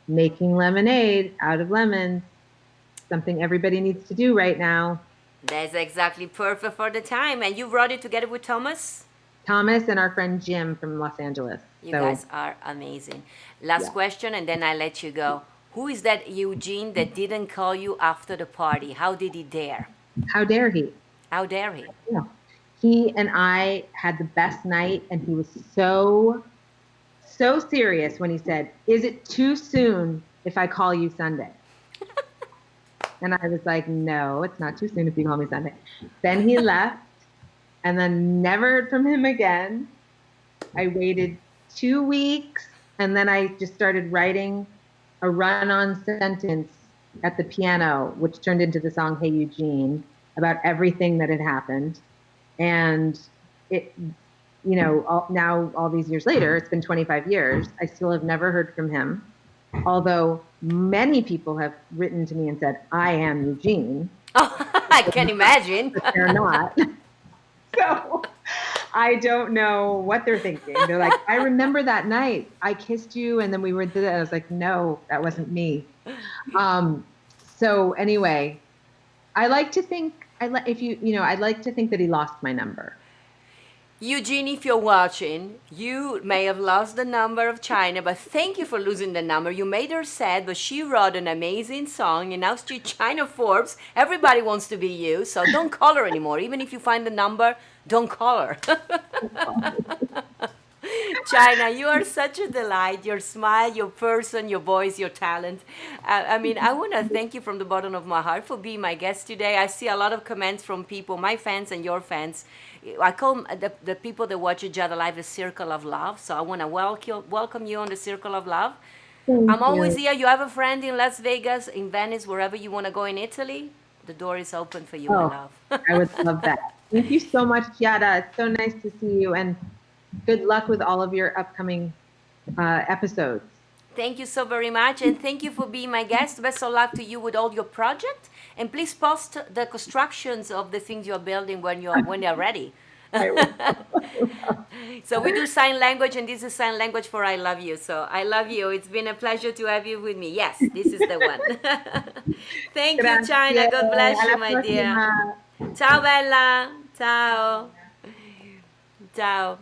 making lemonade out of lemons. Something everybody needs to do right now. That's exactly perfect for the time. And you wrote it together with Thomas? Thomas and our friend Jim from Los Angeles. You guys are amazing. Last question, and then I let you go. Who is that Eugene that didn't call you after the party? How did he dare? How dare he? How dare he? Yeah. He and I had the best night, and he was so serious when he said, "Is it too soon if I call you Sunday?" And I was like, no, it's not too soon if you call me Sunday. Then he left, and then never heard from him again. I waited 2 weeks, and then I just started writing a run-on sentence at the piano, which turned into the song Hey Eugene, about everything that had happened. And it, now all these years later, it's been 25 years, I still have never heard from him. Although many people have written to me and said, I am Eugene. Oh, I can imagine. But they're not. So I don't know what they're thinking. They're like, I remember that night. I kissed you and then we were there. I was like, no, that wasn't me. So anyway, I like to think, I'd like to think that he lost my number. Eugene, if you're watching, you may have lost the number of China, but thank you for losing the number. You made her sad, but she wrote an amazing song, and now she's China Forbes. Everybody wants to be you, so don't call her anymore. Even if you find the number, don't call her. China, you are such a delight. Your smile, your person, your voice, your talent. I want to thank you from the bottom of my heart for being my guest today. I see a lot of comments from people, my fans and your fans. I call the people that watch Giada Live a circle of love. So I want to welcome you on the circle of love. I'm always here. You have a friend in Las Vegas, in Venice, wherever you want to go in Italy. The door is open for you, my love. I would love that. Thank you so much, Giada. It's so nice to see you. And good luck with all of your upcoming episodes. Thank you so very much, and thank you for being my guest. Best of luck to you with all your project, and please post the constructions of the things you're building when they're ready. I will. So we do sign language, and this is sign language for I love you. So I love you. It's been a pleasure to have you with me. Yes, this is the one. Thank you, China. Grazie. God bless you, Alla my dear. prossima. Ciao, Bella. Ciao. Ciao.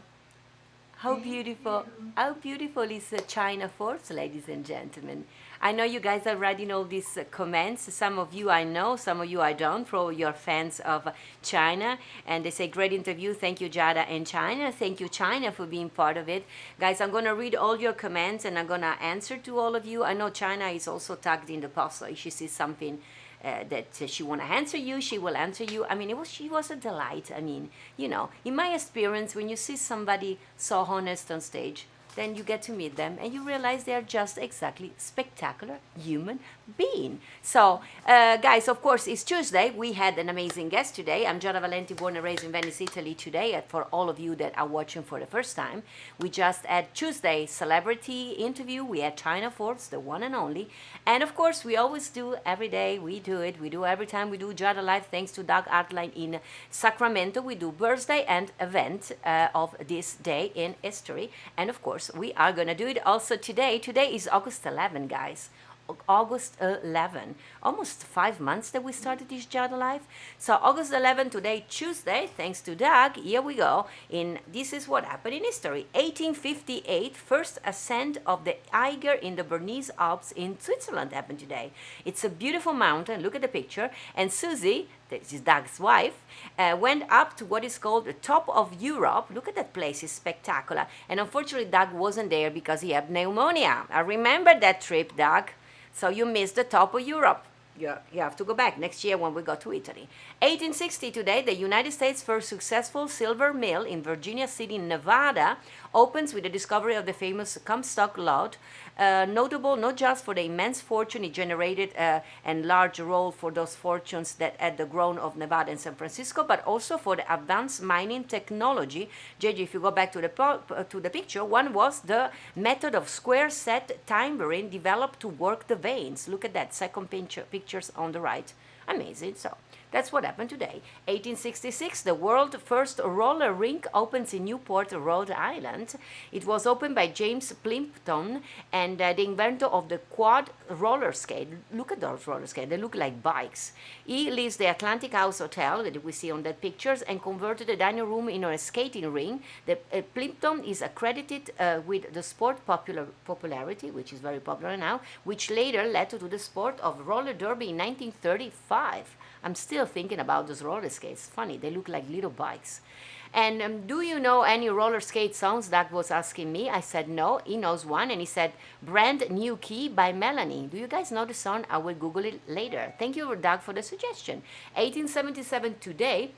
How beautiful is China Forbes, ladies and gentlemen. I know you guys are writing all these comments. Some of you I know, some of you I don't, for your fans of China. And they say, great interview. Thank you, Giada and China. Thank you, China, for being part of it. Guys, I'm going to read all your comments and I'm going to answer to all of you. I know China is also tagged in the post, so if she sees something that she want to answer you, she will answer you. I mean, she was a delight. I mean, in my experience, when you see somebody so honest on stage, then you get to meet them and you realize they are just exactly spectacular human being. So, guys, of course, it's Tuesday. We had an amazing guest today. I'm Giada Valenti, born and raised in Venice, Italy today. And for all of you that are watching for the first time, we just had Tuesday celebrity interview. We had China Forbes, the one and only. And of course, we always do every day. We do it. We do every time we do Giada Live, thanks to Doug Artline in Sacramento. We do birthday and event of this day in history. And of course, we are going to do it also today. Today is August 11, guys. August 11, almost 5 months that we started this Giada Live. So August 11 today, Tuesday, thanks to Doug. Here we go. This is what happened in history. 1858, first ascent of the Eiger in the Bernese Alps in Switzerland happened today. It's a beautiful mountain. Look at the picture. And Susie, this is Doug's wife, went up to what is called the top of Europe. Look at that place, it's spectacular. And unfortunately, Doug wasn't there because he had pneumonia. I remember that trip, Doug. So you missed the top of Europe. You have to go back next year when we go to Italy. 1860 today, the United States' first successful silver mill in Virginia City, Nevada, opens with the discovery of the famous Comstock Lode, notable not just for the immense fortune it generated and large role for those fortunes that had the grown of Nevada and San Francisco, but also for the advanced mining technology. JJ, if you go back to the picture, one was the method of square set timbering developed to work the veins. Look at that second pictures on the right. Amazing. So that's what happened today. 1866, the world's first roller rink opens in Newport, Rhode Island. It was opened by James Plimpton, and the inventor of the quad roller skate. Look at those roller skates. They look like bikes. He leaves the Atlantic House Hotel that we see on that pictures and converted the dining room into a skating ring. The Plimpton is accredited with the sport popularity, which is very popular now, which later led to the sport of roller derby in 1935. I'm still thinking about those roller skates. Funny, they look like little bikes. And do you know any roller skate songs? Doug was asking me. I said no. He knows one, and he said Brand New Key by Melanie. Do you guys know the song? I will Google it later. Thank you, Doug, for the suggestion. 1877 today,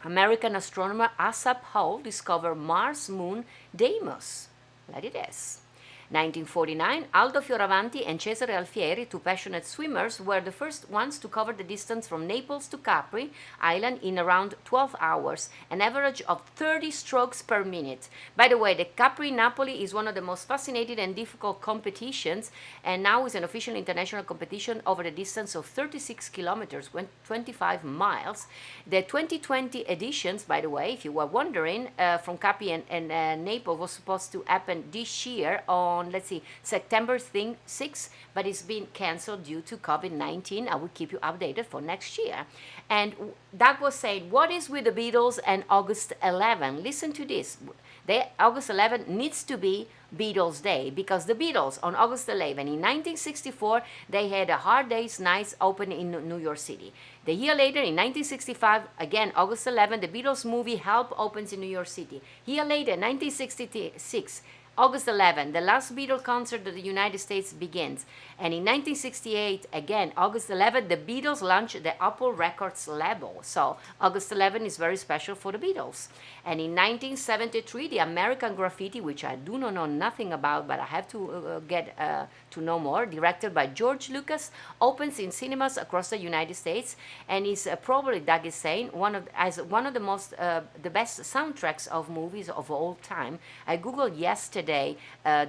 American astronomer Asaph Hall discovered Mars moon Deimos. That it is. 1949, Aldo Fioravanti and Cesare Alfieri, two passionate swimmers, were the first ones to cover the distance from Naples to Capri Island in around 12 hours, an average of 30 strokes per minute. By the way, the Capri-Napoli is one of the most fascinating and difficult competitions, and now is an official international competition over the distance of 36 kilometers, 25 miles. The 2020 editions, by the way, if you were wondering, from Capri and Naples was supposed to happen this year on, let's see, September 6th, but it's been canceled due to COVID-19. I will keep you updated for next year. And Doug was saying, what is with the Beatles and August 11? Listen to this. August 11 needs to be Beatles Day, because the Beatles on August 11 in 1964, they had a Hard Day's Nights open in New York City. The year later, in 1965, again August 11, the Beatles movie Help opens in New York City. Year later, 1966, August 11, the last Beatles concert of the United States begins. And in 1968, again, August 11, the Beatles launched the Apple Records label. So August 11 is very special for the Beatles. And in 1973, the American Graffiti, which I do not know nothing about, but I have to get to know more, directed by George Lucas, opens in cinemas across the United States, and is probably, Doug is saying, one of the best soundtracks of movies of all time. I googled yesterday today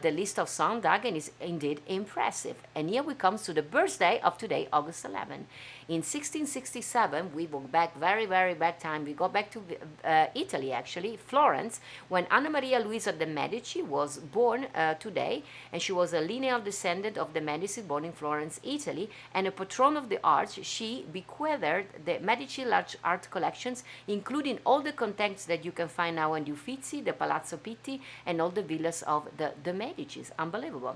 the list of songs, Doug, and it's indeed impressive. And here we come to the birthday of today, August 11. In 1667, we go back very, very back time. We go back to Italy, actually, Florence, when Anna Maria Luisa de' Medici was born today, and she was a lineal descendant of the Medici, born in Florence, Italy, and a patron of the arts. She bequeathed the Medici large art collections, including all the contents that you can find now in the Uffizi, the Palazzo Pitti, and all the villas of the Medicis. Unbelievable.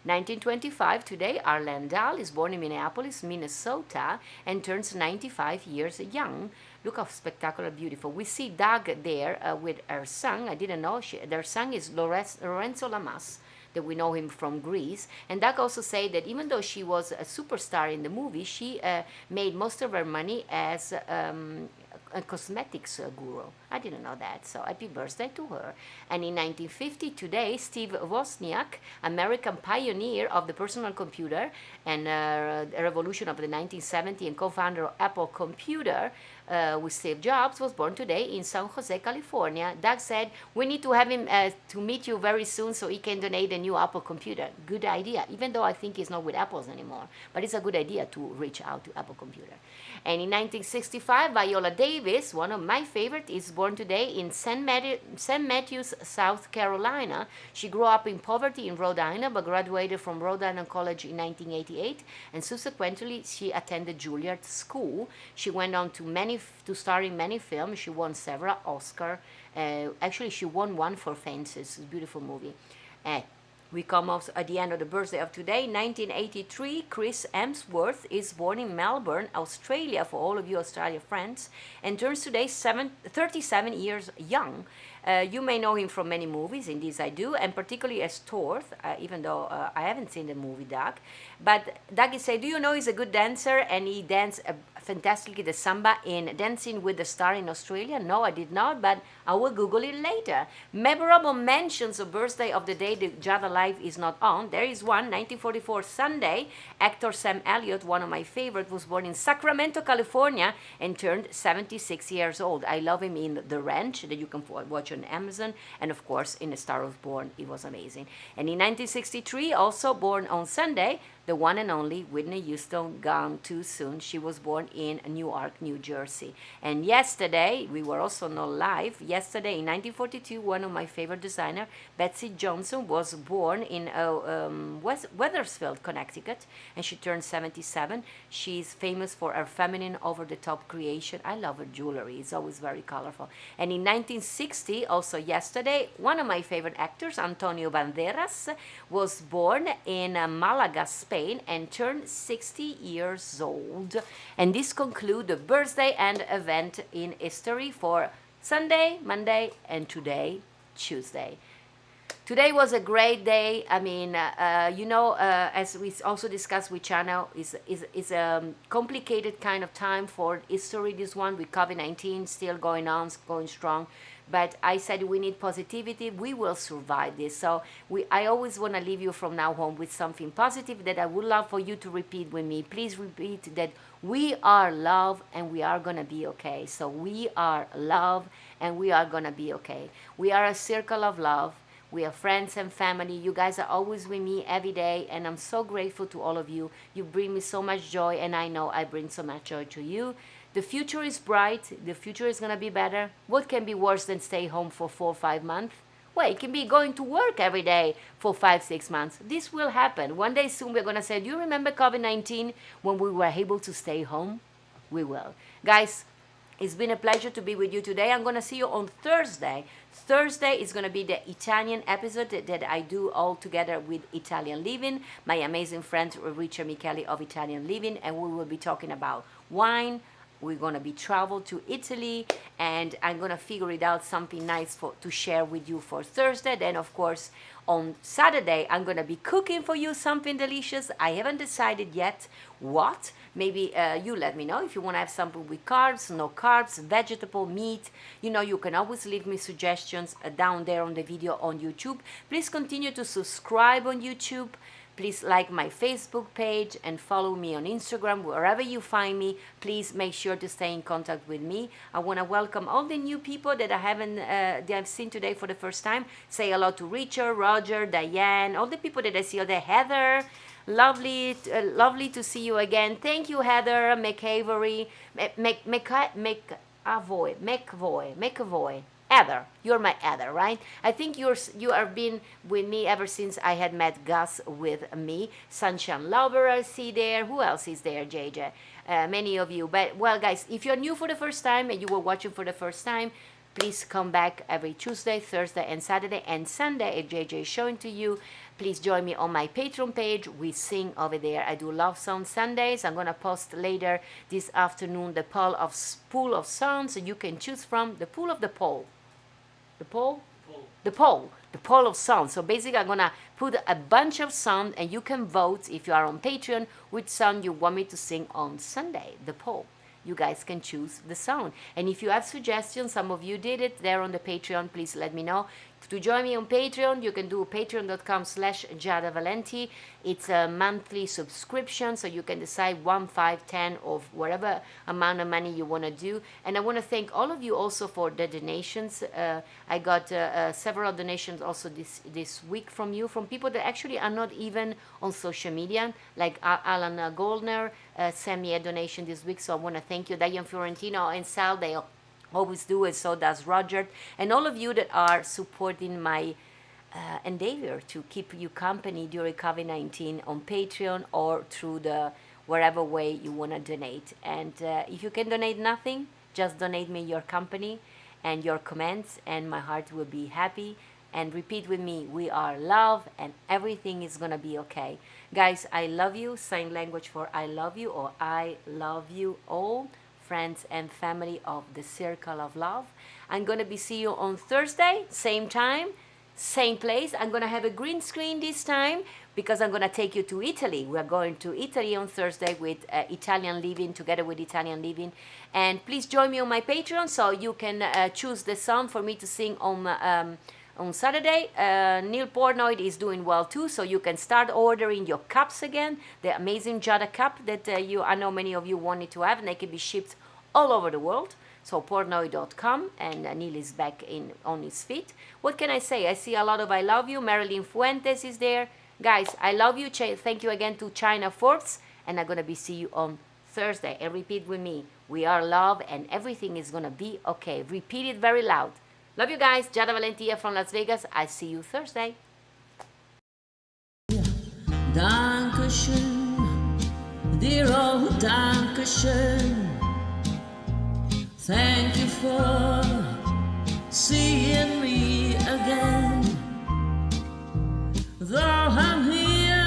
1925, today, Arlen Dahl is born in Minneapolis, Minnesota, and turns 95 years young. Look how spectacular, beautiful. We see Doug there with her son. I didn't know. Their son is Lorenzo Lamas, that we know him from Greece. And Doug also said that even though she was a superstar in the movie, she made most of her money as a cosmetics guru. I didn't know that, so happy birthday to her. And in 1950, today, Steve Wozniak, American pioneer of the personal computer and a revolution of the 1970s and co-founder of Apple Computer with Steve Jobs, was born today in San Jose, California. Doug said, we need to have him to meet you very soon so he can donate a new Apple computer. Good idea, even though I think he's not with Apples anymore. But it's a good idea to reach out to Apple Computer. And in 1965, Viola Davis, one of my favorites, is born today in St. Matthews, South Carolina. She grew up in poverty in Rhode Island, but graduated from Rhode Island College in 1988, and subsequently she attended Juilliard School. She went on to star in many films. She won several Oscars. Actually, she won one for Fences, a beautiful movie. We come up at the end of the birthday of today, 1983. Chris Hemsworth is born in Melbourne, Australia, for all of you Australia friends, and turns today 37 years young. You may know him from many movies, indeed I do, and particularly as Thor, even though I haven't seen the movie, Doug. But Doug said, do you know he's a good dancer, and he danced fantastically the samba in Dancing with the Star in Australia? No, I did not, but I will Google it later. Memorable mentions of birthday of the day the Giada Live is not on. There is one, 1944 Sunday. Actor Sam Elliott, one of my favorites, was born in Sacramento, California, and turned 76 years old. I love him in The Ranch, that you can watch on Amazon, and of course in A Star is Born. It was amazing. And in 1963, also born on Sunday, the one and only Whitney Houston, gone too soon. She was born in Newark, New Jersey. And yesterday, we were also not live. Yesterday, in 1942, one of my favorite designers, Betsy Johnson, was born in Wethersfield, Connecticut, and she turned 77. She's famous for her feminine, over-the-top creation. I love her jewelry. It's always very colorful. And in 1960, also yesterday, one of my favorite actors, Antonio Banderas, was born in Malaga, Spain, and turned 60 years old. And this concludes the birthday and event in history for Sunday, Monday, and today, Tuesday. Today was a great day. I mean, as we also discussed with China, is a complicated kind of time for history, this one, with COVID-19 still going on, going strong. But I said we need positivity. We will survive this. So I always want to leave you from now on with something positive that I would love for you to repeat with me. Please repeat that we are love and we are going to be okay. So we are love and we are going to be okay. We are a circle of love. We are friends and family. You guys are always with me every day, and I'm so grateful to all of you. You bring me so much joy, and I know I bring so much joy to you. The future is bright. The future is going to be better. What can be worse than stay home for 4 or 5 months? Well, it can be going to work every day for 5, 6 months. This will happen. One day soon we're going to say, do you remember COVID-19 when we were able to stay home? We will. Guys, it's been a pleasure to be with you today. I'm going to see you on Thursday. Thursday is going to be the Italian episode that I do all together with Italian Living, my amazing friend Richard Micheli of Italian Living, and we will be talking about wine. We're going to be travel to Italy, and I'm going to figure it out something nice to share with you for Thursday. Then, of course, on Saturday, I'm going to be cooking for you something delicious. I haven't decided yet what. Maybe you let me know if you want to have something with carbs, no carbs, vegetable, meat. You know, you can always leave me suggestions down there on the video on YouTube. Please continue to subscribe on YouTube. Please like my Facebook page and follow me on Instagram. Wherever you find me, please make sure to stay in contact with me. I want to welcome all the new people that I haven't that I've seen today for the first time. Say hello to Richard, Roger, Diane, all the people that I see, all the Heather. Lovely to see you again. Thank you, Heather, McAvery, McAvoy. Heather, you're my Heather, right? I think you have been with me ever since I had met Gus with me. Sunshine Lover, I see there. Who else is there, JJ? Many of you. But, well, guys, if you're new for the first time and you were watching for the first time, please come back every Tuesday, Thursday, and Saturday, and Sunday if JJ is showing to you. Please join me on my Patreon page. We sing over there. I do Love Song Sundays. I'm going to post later this afternoon the pool of songs so you can choose from. The pool of the poll. The poll? The poll. The poll of songs. So basically I'm going to put a bunch of songs and you can vote if you are on Patreon which song you want me to sing on Sunday. The poll. You guys can choose the song. And if you have suggestions, some of you did it there on the Patreon, please let me know. To join me on Patreon, you can do patreon.com/Giada Valenti. It's a monthly subscription, so you can decide 1, 5, 10, or whatever amount of money you want to do. And I want to thank all of you also for the donations. I got several donations also this week from you, from people that actually are not even on social media, like Alan Goldner sent me a donation this week, so I want to thank you. Diane Fiorentino and Sal, they always do it, so does Roger, and all of you that are supporting my endeavor to keep you company during COVID-19 on Patreon or through the wherever way you want to donate. And if you can donate nothing, just donate me your company and your comments, and my heart will be happy. And repeat with me, we are love and everything is gonna be okay. Guys, I love you. Sign language for I love you, or I love you all. Friends and family of the Circle of Love. I'm going to be seeing you on Thursday, same time, same place. I'm going to have a green screen this time because I'm going to take you to Italy. We're going to Italy on Thursday with Italian Living, together with Italian Living. And please join me on my Patreon so you can choose the song for me to sing on Saturday. Neil Portnoy is doing well too, so you can start ordering your cups again, the amazing Giada cup that I know many of you wanted to have, and they can be shipped all over the world. So portnoy.com, and Neil is back on his feet. What can I say? I see a lot of I love you. Marilyn Fuentes is there. Guys, I love you. Thank you again to China Forbes, and I'm going to be see you on Thursday. And repeat with me, we are love and everything is going to be okay. Repeat it very loud. Love you guys. Giada Valenti here from Las Vegas. I see you Thursday. Dankeschön, dear old Dankeschön. Thank you for seeing me again. Though I'm here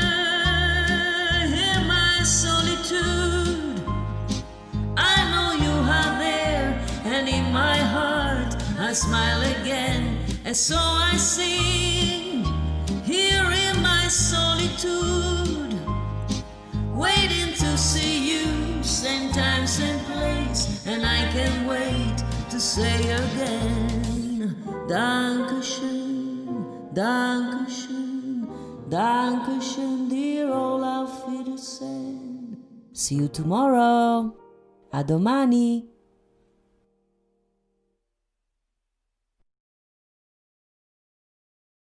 in my solitude, I know you are there, and in my heart I smile again, and so I sing here in my solitude, waiting to see you, same time, same place, and I can't wait to say again, Dankeschön, Dankeschön, Dankeschön, dear old Auf Wiedersehen. See you tomorrow. A domani.